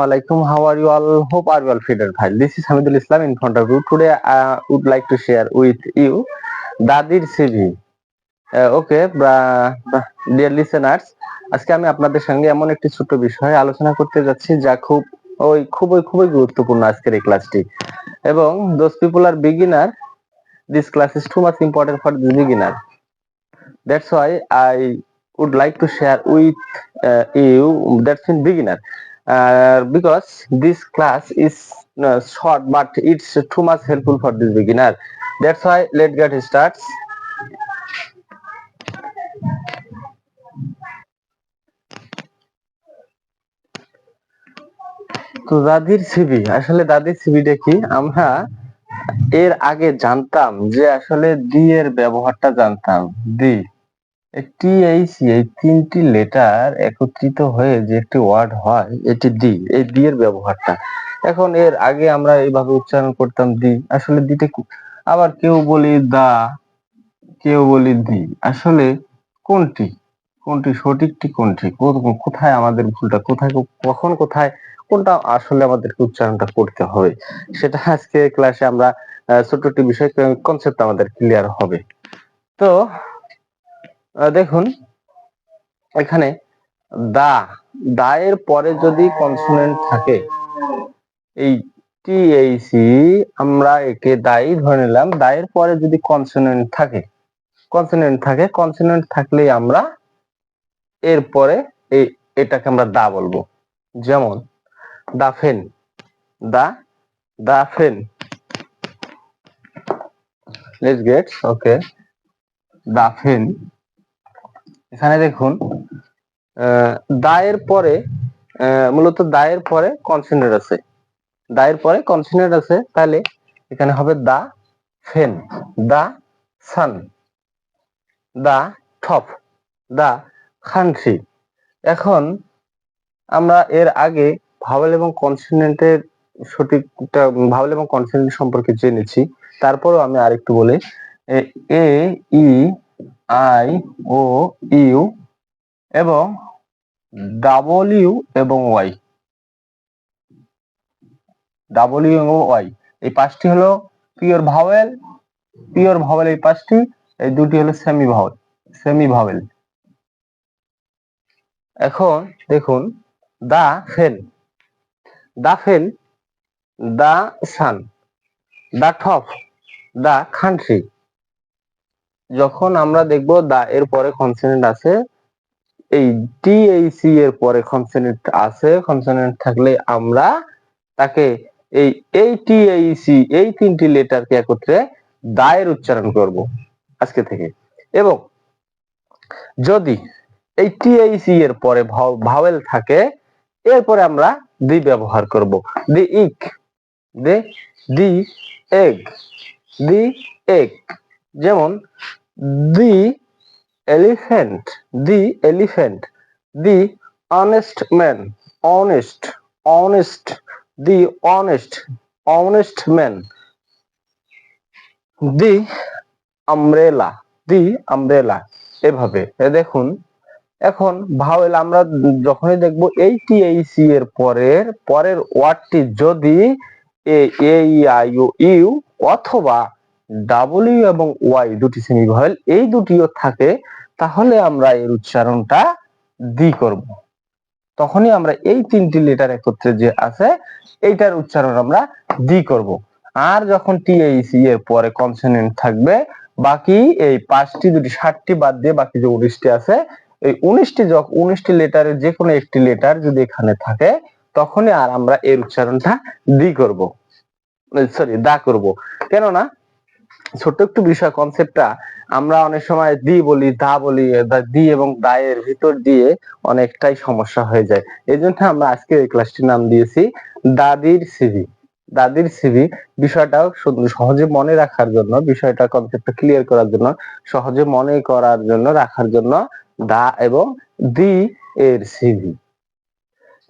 Alaikum, how are you all? Hope are you all fit and fine. This is Hamidul Islam in front of you. Today I would like to share with you Dadir CV. Okay, dear listeners, আজকে আমি আপনাদের সঙ্গে এমন একটি ছোট্ট বিষয়ে আলোচনা করতে যাচ্ছি যা খুবই গুরুত্বপূর্ণ আজকের এই ক্লাসটি। এবং those people are beginner, this class is too much important for the beginner. That's why I would like to share with you that's in beginner. Because this class is short but it's too much helpful for this beginner. That's why let's get started. তো দাদির CV, আসলে দাদির সিভিটা কি? আমরা এর আগে জানতাম যে আসলে দি এর ব্যবহারটা জানতাম। দি টিএইচি এই তিনটি লেটার একত্রিত হয়ে যে একটি ওয়ার্ড হয় এটি দি, এই দি এর ব্যবহারটা। এখন এর আগে আমরা এইভাবে উচ্চারণ করতাম দি, আসলে দিটা আবার কেউ বলি দা, কেউ বলি দি, আসলে কোনটি সঠিকটি কোনটি, কোথায় আমাদের ভুলটা, কোথায় কখন কোথায় কোনটা আসলে আমাদেরকে উচ্চারণটা করতে হবে, সেটা আজকে ক্লাসে আমরা ছোট্ট একটি বিষয় কনসেপ্ট আমাদের ক্লিয়ার হবে। তো দেখুন এখানে দা এর পরে যদি কনসোনেন্ট থাকে, এই টিএইচি আমরা একে দাই ধরে নিলাম, দায়ের পরে যদি কনসোনেন্ট থাকে, কনসোনেন্ট থাকলেই আমরা এরপরে এটাকে আমরা দা বলবো। যেমন দাফেন, দাফেন, লেটস গেট ওকে, দাফেন। এখানে দেখুন দায়ের পরে মূলত দায়ের পরে কনসোনেন্ট আছে, তাহলে এখানে হবে দা ফেন, দা সান, দা টপ, দা কান্ট্রি। এখন আমরা এর আগে ভাওয়েল এবং কনসোনেন্টের সঠিকটা, ভাওয়েল এবং কনসোনেন্ট সম্পর্কে জেনেছি, তারপরেও আমি আরেকটু বলি। এ ই আই ও ইউ এবং ডাবলিউ এবং ওয়াই, এই পাঁচটি হলো পিওর ভাওয়েল, এই পাঁচটি, এই দুটি হলো সেমি ভাওয়েল। এখন দেখুন দা ফেন, দা সান, দা টপ, দা কান্ট্রি। যখন আমরা দেখবো দা এর পরে কনসোনেন্ট আছে, এই টিএইচি এর পরে কনসোনেন্ট থাকলে আমরা তাকে এই টিএইচি এই তিনটি লেটারকে একত্রে দায়ের উচ্চারণ করব আজকে থেকে। এবং যদি এই টিএইচি এর পরে ভাওয়েল থাকে, এরপরে আমরা দি ব্যবহার করব। দি ইক, দি এগ, দি এগ। যেমন দি এলিফ্যান্ট, দি অনেস্ট ম্যান, দি অনেস্ট ম্যান, দি আমব্রেলা, এভাবে। দেখুন এখন ভাওয়েল আমরা যখনই দেখবো এই টিএইচি এর পরের ওয়ার্ডটি যদি এ ই আই ও ইউ অথবা ডাব্লিউ এবং ওয়াই দুটি সেমি ভাওয়েল এই দুটিও থাকে, তাহলে আমরা এর উচ্চারণটা দি করব। তখনই আমরা এই তিনটি লেটার একত্রে যে আছে এইটার উচ্চারণ আমরা দি করব। আর যখন টিএইচি এর পরে কনসোনেন্ট থাকবে, বাকি এই পাঁচটি, দুটি 60টি বাদ দিয়ে বাকি যে 19টি আছে, এই 19টি লেটারের যে কোনো একটি লেটার যদি এখানে থাকে, তখনই আর আমরা এর উচ্চারণটা দা করব। কেননা ছোট্ট একটু বিষয়, কনসেপ্টটা আমরা অনেক সময় দি বলি, দা বলি, দি এবং দায়ের ভিতর দিয়ে অনেকটাই সমস্যা হয়ে যায়। এই জন্য আমরা আজকে এই ক্লাসটির নাম দিয়েছি দাদির সিভি। বিষয়টাও সহজে মনে রাখার জন্য, বিষয়টা কনসেপ্টটা ক্লিয়ার করার জন্য, সহজে মনে করার জন্য, রাখার জন্য দা এবং দি এর সিভি,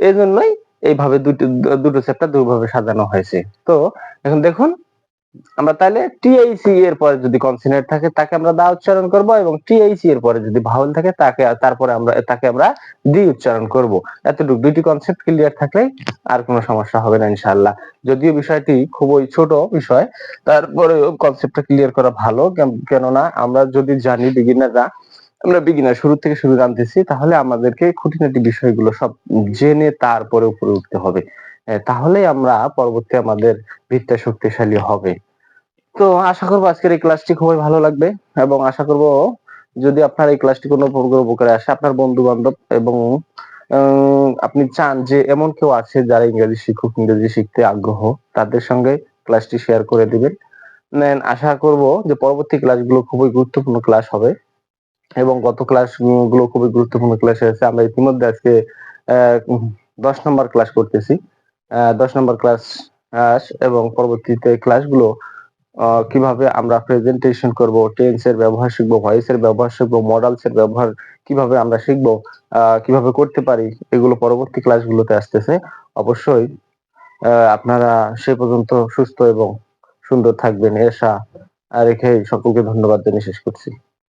এই জন্যই এইভাবে দুটো চ্যাপ্টার দুইভাবে সাজানো হয়েছে। তো এখন দেখুন আমরা তাহলে টিএইসি এর পরে যদি কনসোনেন্ট থাকে তাকে আমরা দা উচ্চারণ করব, এবং টিএইসি এর পরে যদি ভাওয়েল থাকে তারপরে আমরা দি উচ্চারণ করব। এতটুকু দুইটি কনসেপ্ট ক্লিয়ার থাকলেই আর কোনো সমস্যা হবে না ইনশাআল্লাহ। যদিও বিষয়টি খুবই ছোট বিষয়, তারপরেও কনসেপ্টটা ক্লিয়ার করা ভালো, কেননা আমরা যদি জানি বিগিনার শুরু থেকে শুরু জানতেছি, তাহলে আমাদেরকে খুঁটিনাটি বিষয়গুলো সব জেনে তারপরে উপরে উঠতে হবে। তাহলেই আমরা পরবর্তী আমাদের ভিতটা শক্তিশালী হবে। তো আশা করবো আজকের এই ক্লাসটি খুবই ভালো লাগবে, এবং আশা করব যদি আপনার এই ক্লাসটি কোনো প্রকার উপকারে আসে, আপনার বন্ধু বান্ধব এবং আপনি চান যে এমন কেউ আছে যারা ইংরেজি শিক্ষক, ইংরেজি শিখতে আগ্রহ, তাদের সঙ্গে ক্লাসটি শেয়ার করে দিবেন। আশা করব যে পরবর্তী ক্লাসগুলো খুবই গুরুত্বপূর্ণ ক্লাস হবে, এবং গত ক্লাস গুলো খুবই গুরুত্বপূর্ণ ক্লাস হয়েছে। আমরা ইতিমধ্যে আজকে 10 নম্বর ক্লাস করতেছি। 10 নম্বর ক্লাস এবং পরবর্তীতে ক্লাসগুলো কিভাবে আমরা প্রেজেন্টেশন করব, টেন্স এর ব্যবহার শিখবো, ভয়েস এর ব্যবহার শিখবো, মডালস এর ব্যবহার কিভাবে আমরা শিখবো, কিভাবে করতে পারি, এগুলো পরবর্তী ক্লাসগুলোতে আসতেছে। অবশ্যই আপনারা সে পর্যন্ত সুস্থ এবং সুন্দর থাকবেন এই আশা রেখে সকলকে ধন্যবাদ জানিয়ে শেষ করছি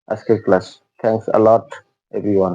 আজকের class. Thanks a lot everyone.